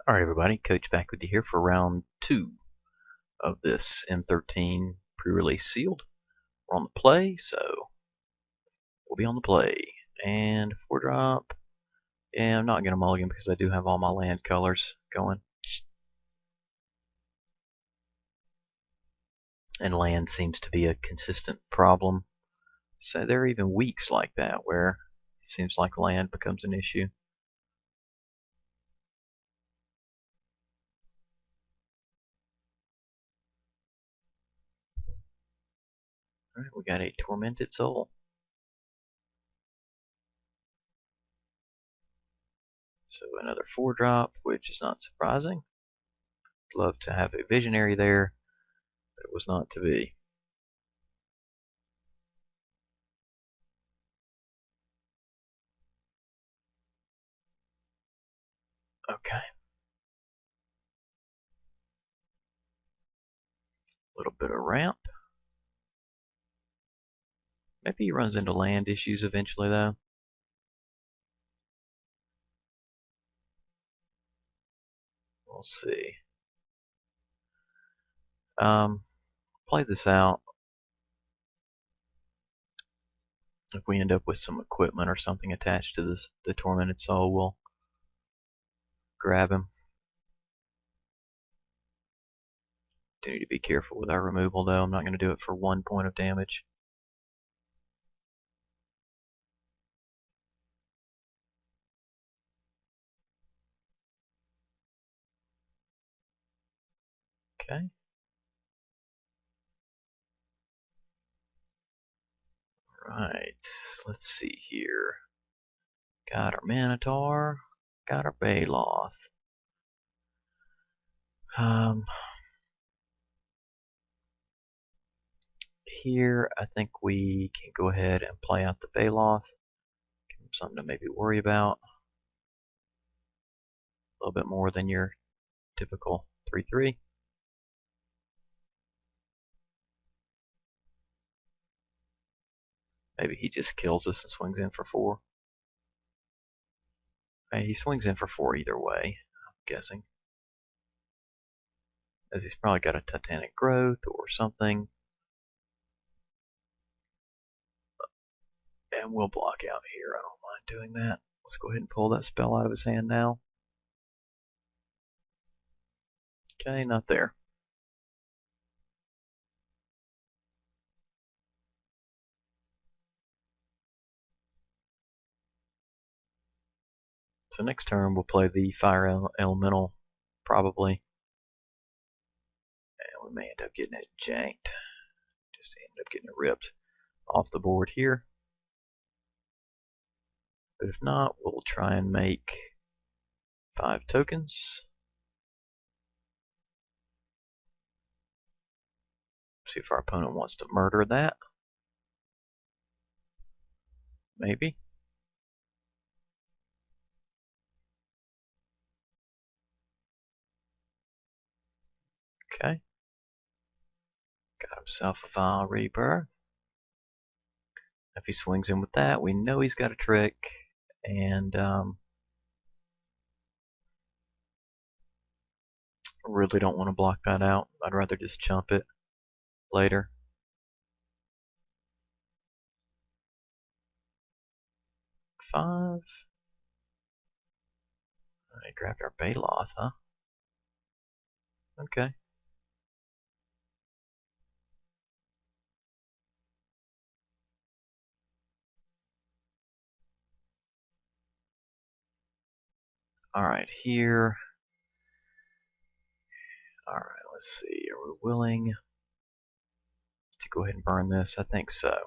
Alright everybody, Coach back with you here for round 2 of this M13 pre-release sealed. We're on the play, so we'll be on the play. And 4-drop, yeah, I'm not going to mulligan because I do have all my land colors going. And land seems to be a consistent problem. So there are even weeks like that where it seems like land becomes an issue. Alright, we got a Tormented Soul. So another 4-drop, which is not surprising. Love to have a Visionary there, but it was not to be. Okay. A little bit of ramp. Maybe he runs into land issues eventually, though. We'll see. Play this out. If we end up with some equipment or something attached to the Tormented Soul, we'll grab him. Do need to be careful with our removal, though. I'm not going to do it for 1 point of damage. Okay. Right. Let's see here. Got our Minotaur. Got our Baloth. Here, I think we can go ahead and play out the Baloth. Give him something to maybe worry about. A little bit more than your typical 3/3. Maybe he just kills us and swings in for 4. Okay, he swings in for 4 either way, I'm guessing. As he's probably got a Titanic Growth or something. And we'll block out here. I don't mind doing that. Let's go ahead and pull that spell out of his hand now. Okay, not there. So next turn we'll play the Fire Elemental, probably. And we may end up getting it janked. Just end up getting it ripped off the board here. But if not, we'll try and make 5 tokens. See if our opponent wants to murder that. Maybe. Okay. Got himself a Vile Rebirth. If he swings in with that, we know he's got a trick. And really don't want to block that out. I'd rather just chump it later. Five. I grabbed our Baloth, huh? Okay. Alright, here. Alright, let's see. Are we willing to go ahead and burn this? I think so. I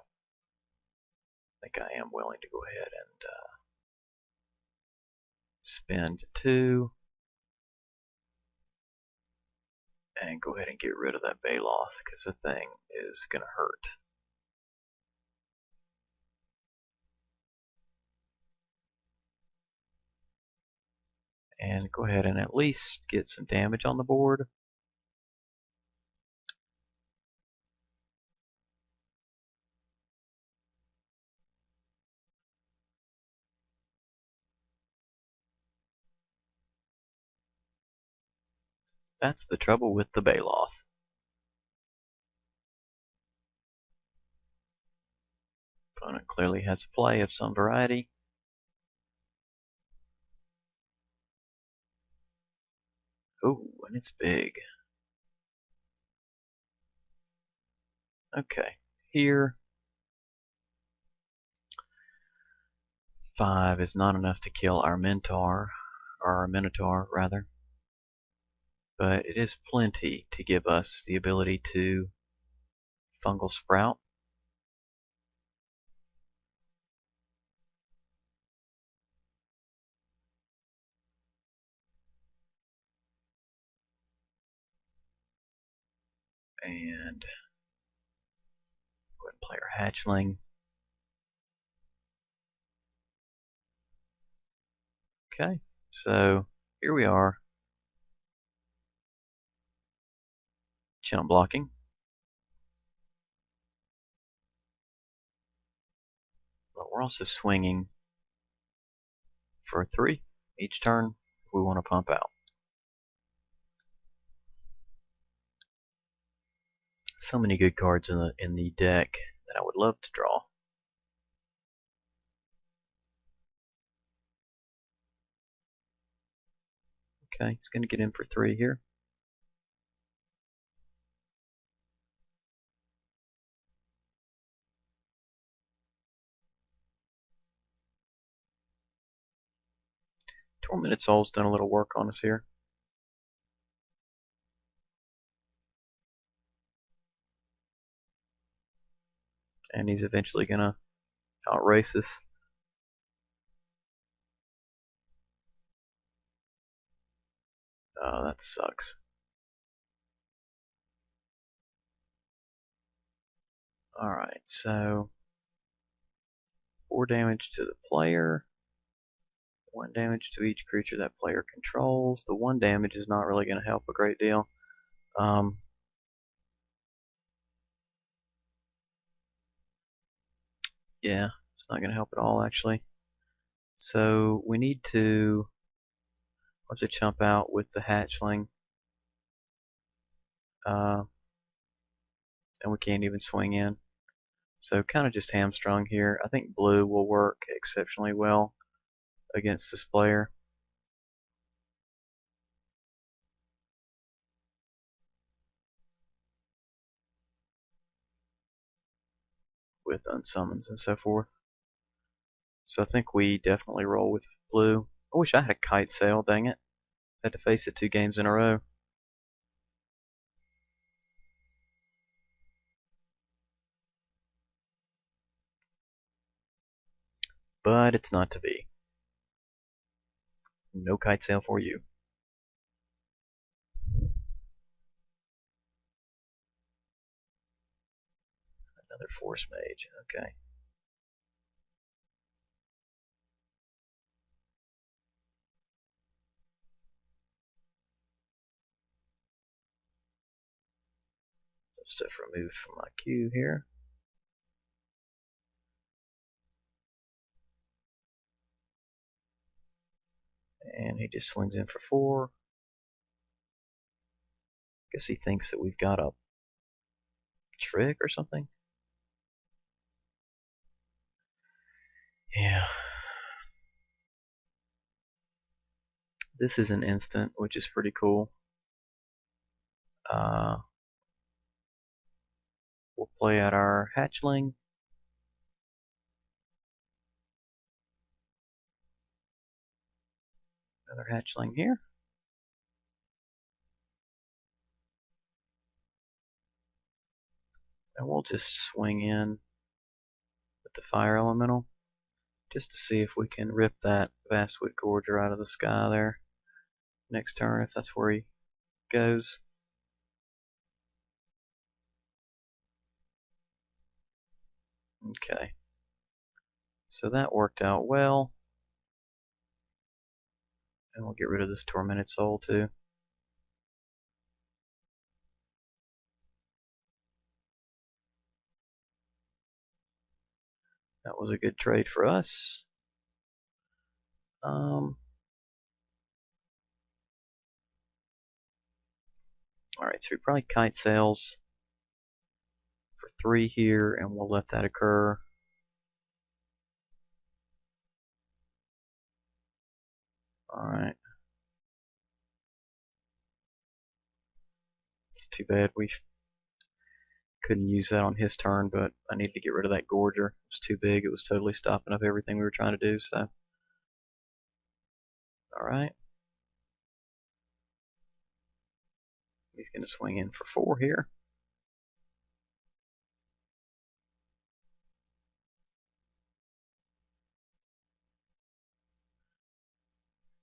think I am willing to go ahead and spend 2. And go ahead and get rid of that Baloth, because the thing is going to hurt. And go ahead and at least get some damage on the board. That's the trouble with the Baloth. Opponent clearly has a play of some variety. Oh, and it's big. Okay, here 5 is not enough to kill our Minotaur, or our Minotaur rather, but it is plenty to give us the ability to fungal sprout. And go ahead and play our hatchling. Okay, so here we are. Jump blocking. But we're also swinging for 3 each turn if we want to pump out. So many good cards in the deck that I would love to draw. Okay, he's going to get in for 3 here. Tormented Soul's done a little work on us here. And he's eventually going to outrace us. Oh, that sucks. Alright, so 4 damage to the player, 1 damage to each creature that player controls. The 1 damage is not really going to help a great deal. Yeah, it's not going to help at all actually. So we need to have to chump out with the hatchling. And we can't even swing in. So kind of just hamstrung here. I think blue will work exceptionally well against this player. With unsummons and so forth. So I think we definitely roll with blue. I wish I had a kite sail, dang it. Had to face it 2 games in a row. But it's not to be. No kite sail for you. Another force mage, okay. Stuff removed from my queue here. And he just swings in for 4. Guess he thinks that we've got a trick or something. Yeah. This is an instant, which is pretty cool. We'll play out our hatchling. Another hatchling here. And we'll just swing in with the fire elemental just to see if we can rip that Vastwood Gorger out of the sky there next turn, if that's where he goes. Okay. So that worked out well. And we'll get rid of this Tormented Soul too. That was a good trade for us. Alright, so we probably kite sails for 3 here, and we'll let that occur. Alright. It's too bad we couldn't use that on his turn, but I needed to get rid of that Gorger. It was too big. It was totally stopping up everything we were trying to do, so. Alright. He's going to swing in for 4 here.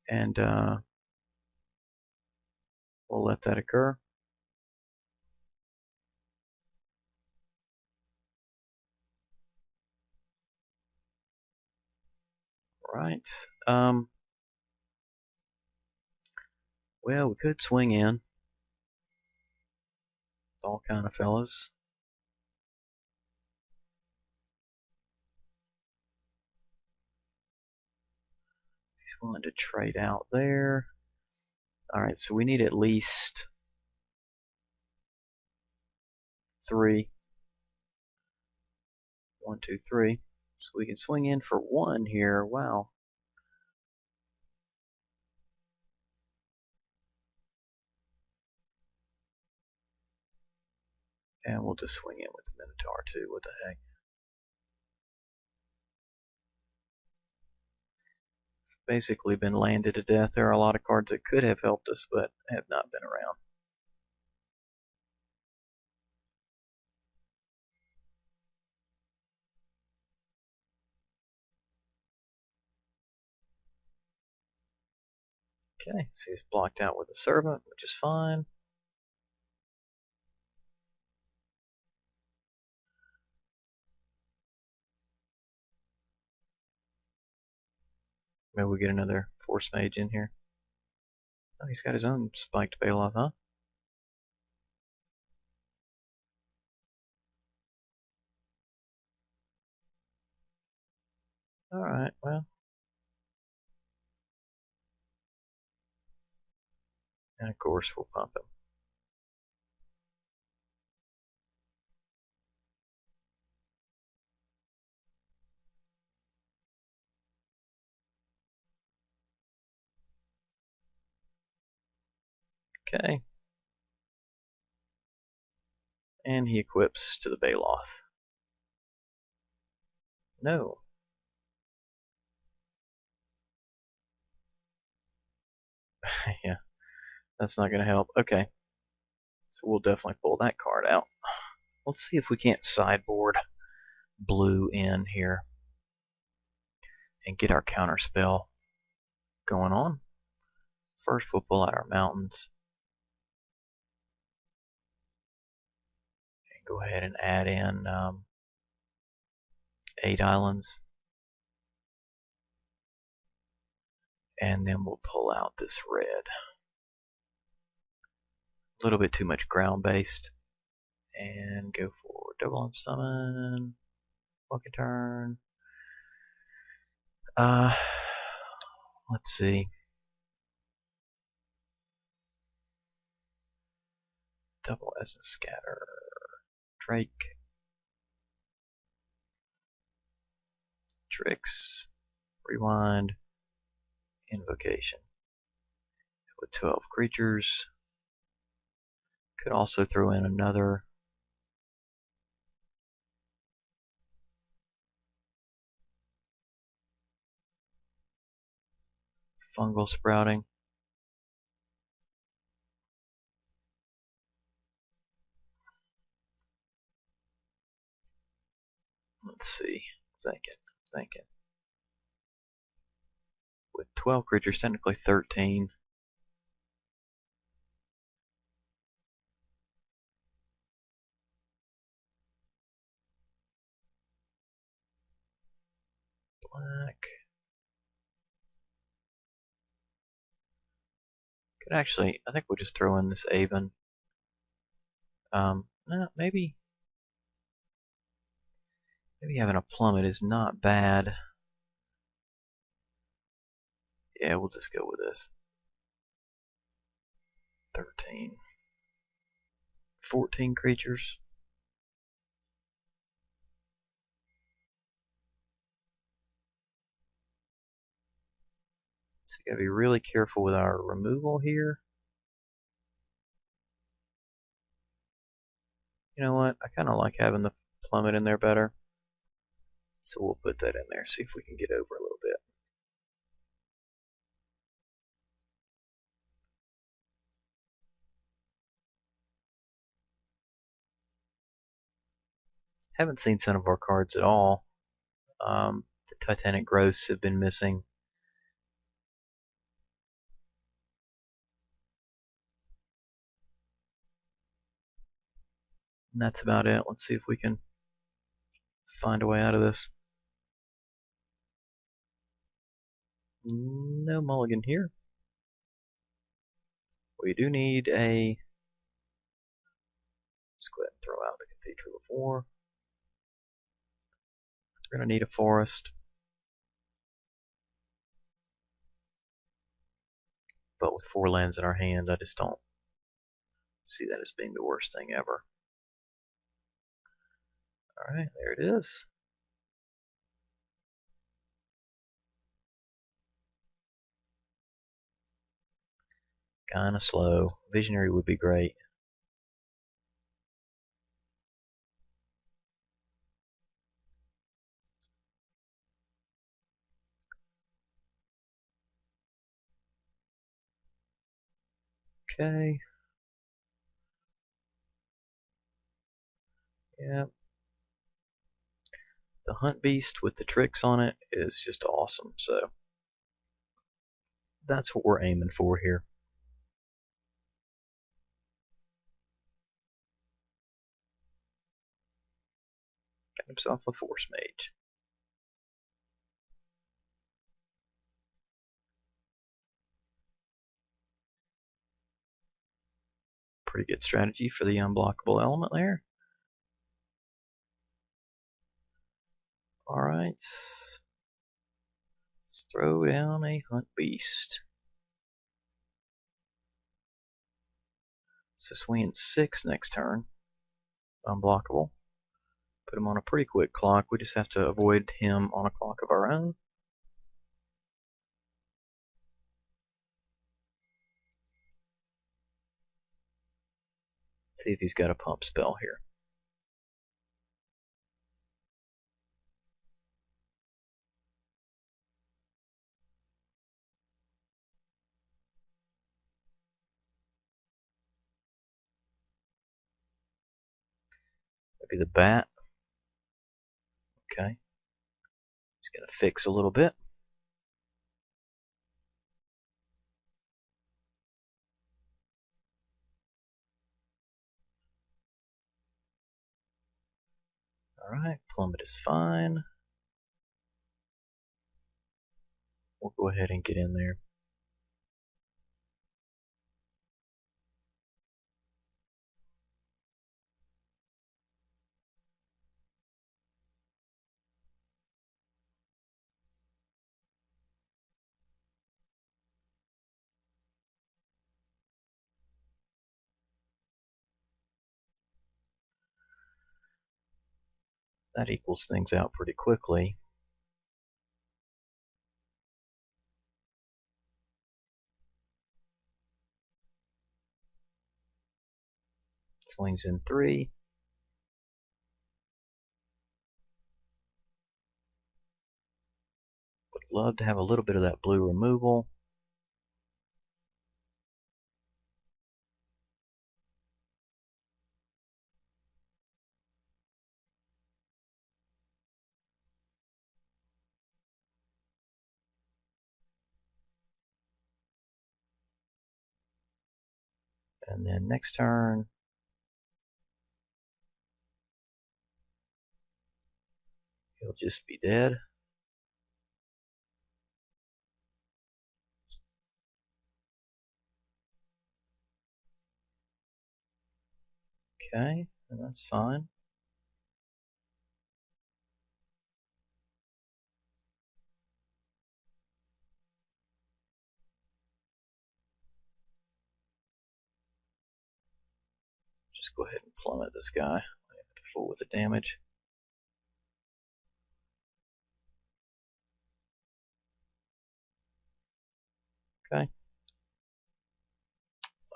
And we'll let that occur. Right. Well, we could swing in. All kind of fellas. He's willing to trade out there. Alright, so we need at least 3. 1, 2, 3. So we can swing in for 1 here. Wow. And we'll just swing in with the Minotaur too. What the heck? Basically been landed to death. There are a lot of cards that could have helped us, but have not been around. Okay, so he's blocked out with a Servant, which is fine. Maybe we get another Force Mage in here. Oh, he's got his own Spiked Bailoff, huh? Alright, well. And of course we'll pump him. Okay. And he equips to the Bailoff. No. Yeah, that's not going to help. Okay. So we'll definitely pull that card out. Let's see if we can't sideboard blue in here and get our counter spell going on. First we'll pull out our mountains and go ahead and add in 8 islands. And then we'll pull out this red. A little bit too much ground based. And go for double on summon. Fucking turn. Let's see. Double Essence Scatter. Drake. Tricks. Rewind. Invocation. With 12 creatures. Could also throw in another fungal sprouting. Let's see. Thinking. With 12 creatures, technically 13. Black. Could actually, I think we'll just throw in this Avon. No, maybe having a plummet is not bad. Yeah, we'll just go with this. 13. 14 creatures. So we gotta be really careful with our removal here. You know what? I kind of like having the plummet in there better. So we'll put that in there, see if we can get over a little bit. Haven't seen some of our cards at all. The Titanic Growths have been missing. And that's about it. Let's see if we can find a way out of this. No mulligan here. We do need a... Let's go ahead and throw out the Cathedral of War. We're going to need a forest. But with 4 lands in our hand, I just don't see that as being the worst thing ever. Alright, there it is. Kinda slow. Visionary would be great. Okay. Yeah. The Hunt Beast with the tricks on it is just awesome, so that's what we're aiming for here. Got himself a Force Mage. Pretty good strategy for the unblockable element there. Alright. Let's throw down a Hunt Beast. So swinging 6 next turn. Unblockable. Put him on a pretty quick clock. We just have to avoid him on a clock of our own. See if he's got a pump spell here. Maybe the bat. Okay. He's going to fix a little bit. Alright, plummet is fine. We'll go ahead and get in there. That equals things out pretty quickly. Swings in 3. Would love to have a little bit of that blue removal. And then next turn, he'll just be dead. Okay, and that's fine. Just Let's go ahead and plummet this guy. I have to fool with the damage. Okay.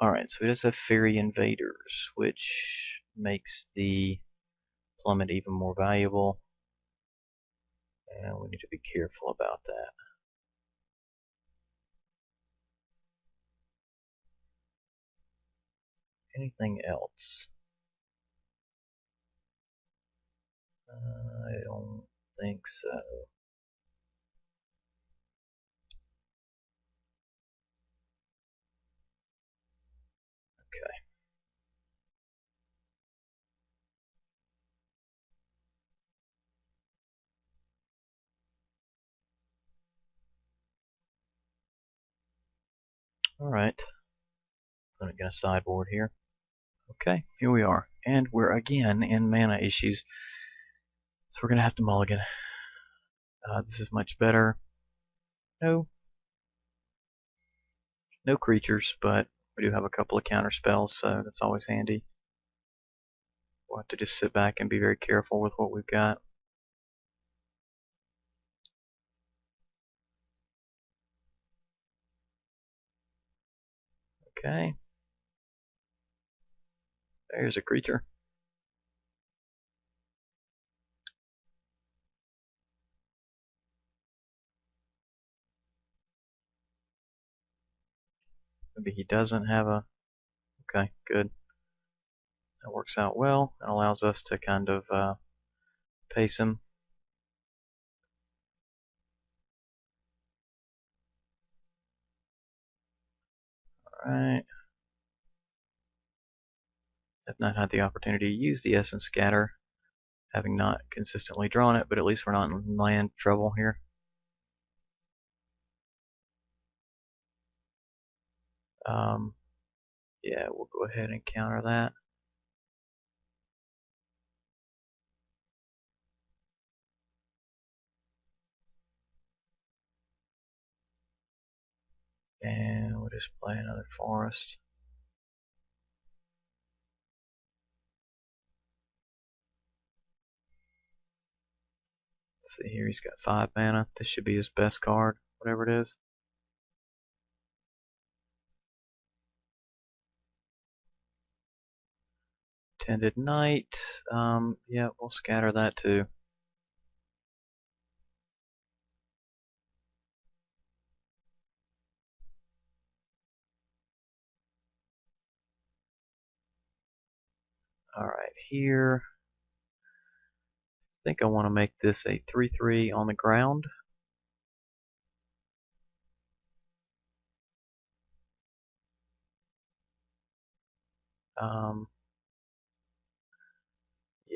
Alright, so he does have Fairy Invaders, which makes the plummet even more valuable. And we need to be careful about that. Anything else? I don't think so. Okay. Alright. I'm going to sideboard here. Okay, here we are. And we're again in mana issues. So we're going to have to mulligan. This is much better. No creatures, but we do have a couple of counter spells, so that's always handy. We'll have to just sit back and be very careful with what we've got. Okay. There's a creature. Maybe he doesn't have a... Okay, good. That works out well. It allows us to kind of pace him. Alright. I've not had the opportunity to use the Essence Scatter, having not consistently drawn it, but at least we're not in land trouble here. Yeah, we'll go ahead and counter that. And we'll just play another forest. Let's see here, he's got 5 mana. This should be his best card, whatever it is. Tended Knight. Yeah, we'll scatter that too. Alright, here. I think I want to make this a 3/3 on the ground.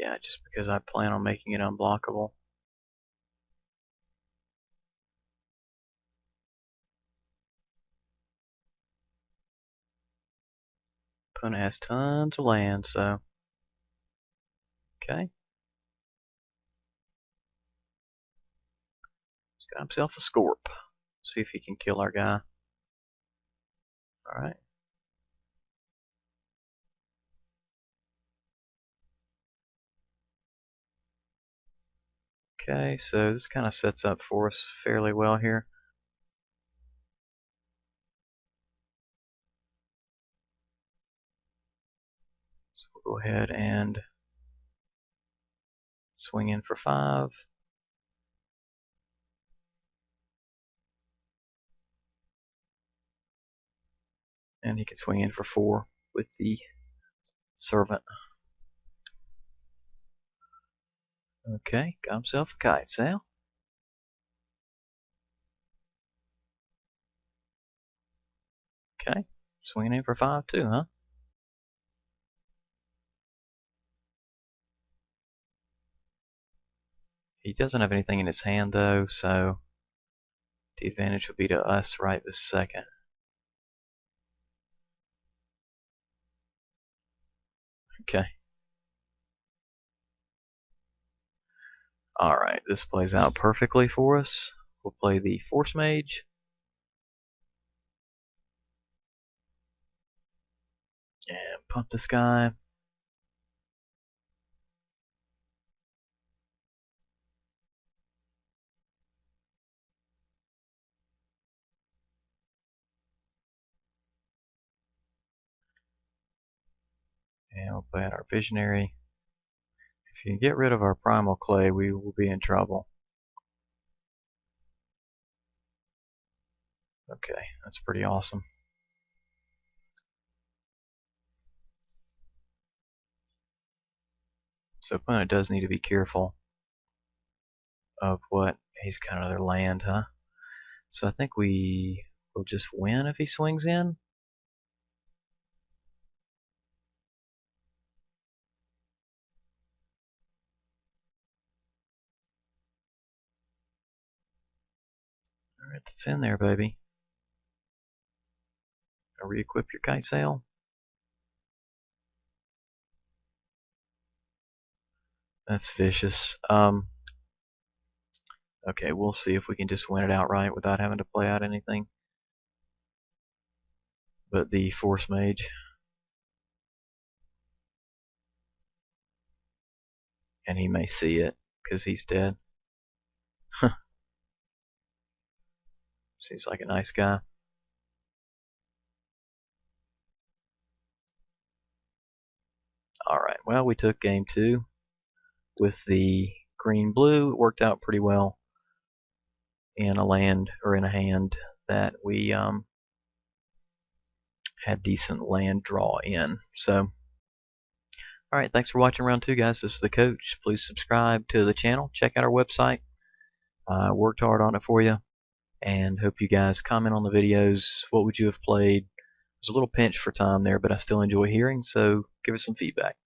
Yeah, just because I plan on making it unblockable. Opponent has tons of land, so. Okay. He's got himself a Scorp. See if he can kill our guy. Alright. Okay, so this kind of sets up for us fairly well here. So we'll go ahead and swing in for 5. And he can swing in for 4 with the Servant. Okay, got himself a Kite Sail. Okay, swinging in for 5 too, huh? He doesn't have anything in his hand though, so the advantage would be to us right this second. Okay. Alright, this plays out perfectly for us. We'll play the Force Mage. And pump this guy. we'll play out our visionary. If you get rid of our primal clay, we will be in trouble. Okay, that's pretty awesome. So opponent does need to be careful of what he's got another land, huh? So I think we will just win if he swings in. Alright, that's in there, baby. Now re-equip your kite sail. That's vicious. Okay, we'll see if we can just win it outright without having to play out anything but the force mage. And he may see it because he's dead. Seems like a nice guy. Alright, well, we took game 2 with the green-blue. It worked out pretty well in a land, or in a hand that we had decent land draw in. So, alright, thanks for watching round 2, guys. This is the coach. Please subscribe to the channel. Check out our website. I worked hard on it for you, and hope you guys comment on the videos. What would you have played? It was a little pinch for time there, but I still enjoy hearing, so give us some feedback.